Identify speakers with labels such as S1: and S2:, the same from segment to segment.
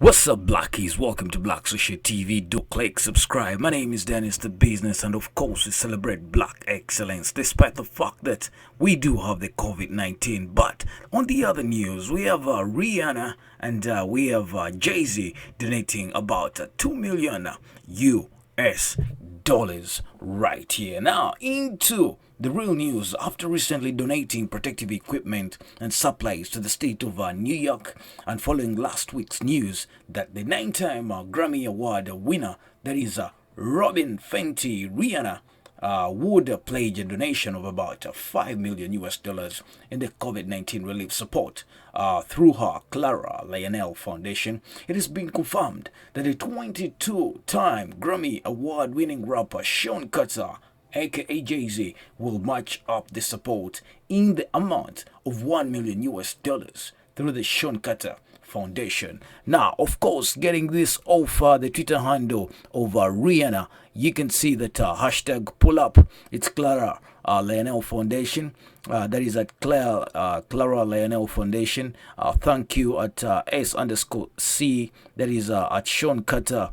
S1: What's up, Blackies? Welcome to Black Social TV. Do click subscribe. My name is Dennis the Business, and of course, we celebrate Black excellence despite the fact that we do have the COVID-19. But on the other news, we have Rihanna and we have Jay-Z donating about 2 million US dollars right here. Now, into the real news. After recently donating protective equipment and supplies to the state of New York, and following last week's news that the 9-time Grammy Award winner, that is Robin Fenty Rihanna, would pledge a donation of about 5 million US dollars in the COVID-19 relief support through her Clara Lionel Foundation. It has been confirmed that the 22-time Grammy Award winning rapper Sean Carter, aka Jay-Z, will match up the support in the amount of 1 million US dollars through the Sean Carter Foundation. Now, of course, getting this off the Twitter handle of Rihanna, you can see that hashtag pull up. It's Clara Lionel Foundation. That is at Clara Lionel Foundation. Thank you at S_C. That is at Sean Carter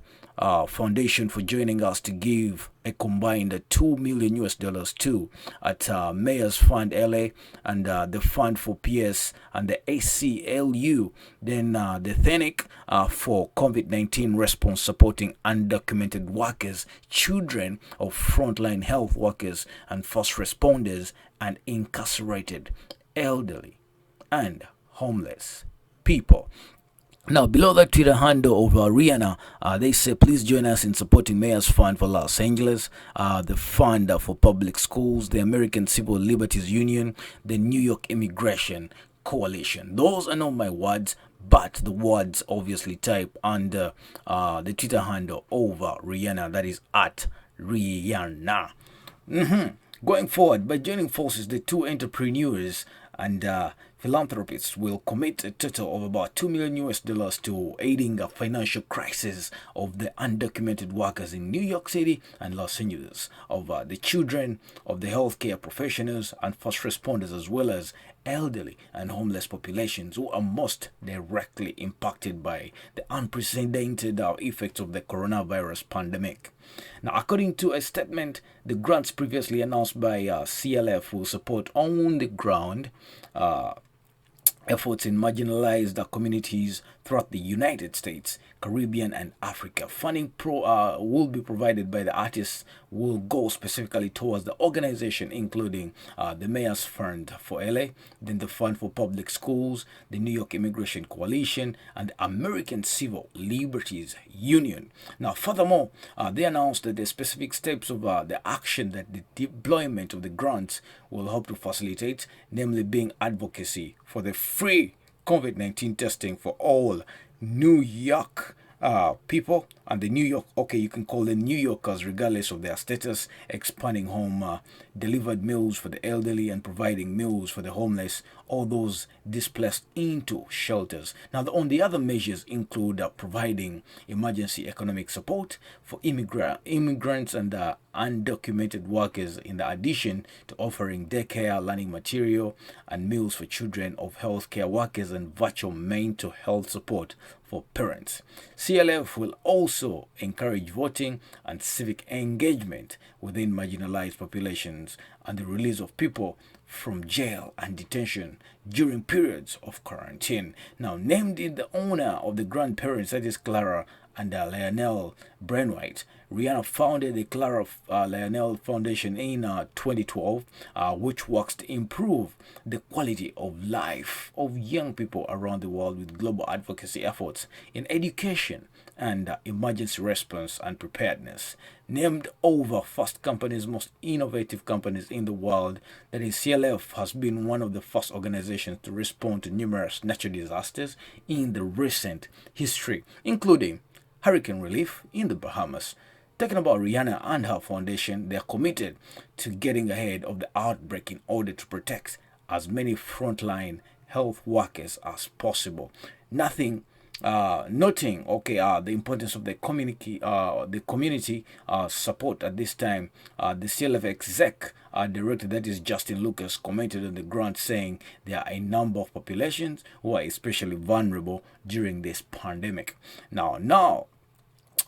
S1: Foundation for joining us to give a combined 2 million US dollars to at Mayor's Fund LA and the Fund for PS and the ACLU. Then the THENIC for COVID-19 response supporting undocumented workers, children of frontline health workers and first responders, and incarcerated elderly and homeless people. Now, below that Twitter handle of Rihanna, they say, please join us in supporting Mayor's Fund for Los Angeles, the Fund for Public Schools, the American Civil Liberties Union, the New York Immigration Coalition. Those are not my words, but the words obviously type under the Twitter handle over Rihanna, that is at Rihanna. Going forward, by joining forces, the two entrepreneurs and philanthropists will commit a total of about 2 million US dollars to aiding a financial crisis of the undocumented workers in New York City and Los Angeles, of the children, of the healthcare professionals and first responders, as well as elderly and homeless populations who are most directly impacted by the unprecedented effects of the coronavirus pandemic. Now, according to a statement, the grants previously announced by CLF will support on the ground efforts in marginalized communities throughout the United States, Caribbean, and Africa. Funding will be provided by the artists, will go specifically towards the organization, including the Mayor's Fund for LA, then the Fund for Public Schools, the New York Immigration Coalition, and the American Civil Liberties Union. Now, furthermore, they announced that the specific steps of the action that the deployment of the grants will help to facilitate, namely being advocacy for the free COVID-19 testing for all New York people, and the New York, okay, you can call them New Yorkers regardless of their status, expanding home delivered meals for the elderly and providing meals for the homeless, all those displaced into shelters. Now, on the other measures include providing emergency economic support for immigrants and undocumented workers, in addition to offering daycare, learning material, and meals for children of healthcare workers and virtual mental health support for parents. CLF will also encourage voting and civic engagement within marginalized populations and the release of people from jail and detention during periods of quarantine. Now, named in the honor of the grandparents, that is Clara and Lionel Brainwhite, Rihanna founded the Clara Lionel Foundation in 2012, which works to improve the quality of life of young people around the world with global advocacy efforts in education and emergency response and preparedness. Named over Fast Company's most innovative companies in the world, that is, CLF has been one of the first organizations to respond to numerous natural disasters in the recent history, including hurricane relief in the Bahamas. Talking about Rihanna and her foundation, they are committed to getting ahead of the outbreak in order to protect as many frontline health workers as possible. Nothing noting the importance of the community support at this time. The CLF exec director, that is Justin Lucas, commented on the grant, saying there are a number of populations who are especially vulnerable during this pandemic. Now,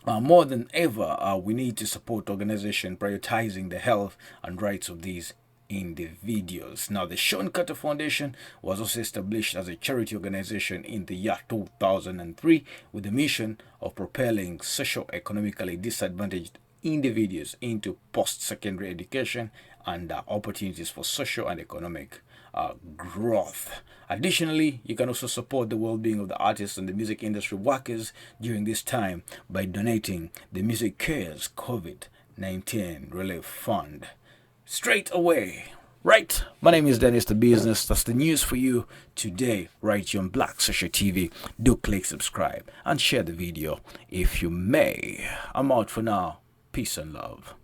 S1: more than ever, we need to support organizations prioritizing the health and rights of these individuals. Now, the Sean Carter Foundation was also established as a charity organization in the year 2003 with the mission of propelling socio-economically disadvantaged individuals into post-secondary education and opportunities for social and economic growth. Additionally, you can also support the well-being of the artists and the music industry workers during this time by donating the Music Cares COVID-19 Relief Fund straight away. Right, my name is Dennis the Business. That's the news for you today, right here on Black Social TV. Do click subscribe and share the video if you may. I'm out for now. Peace and love.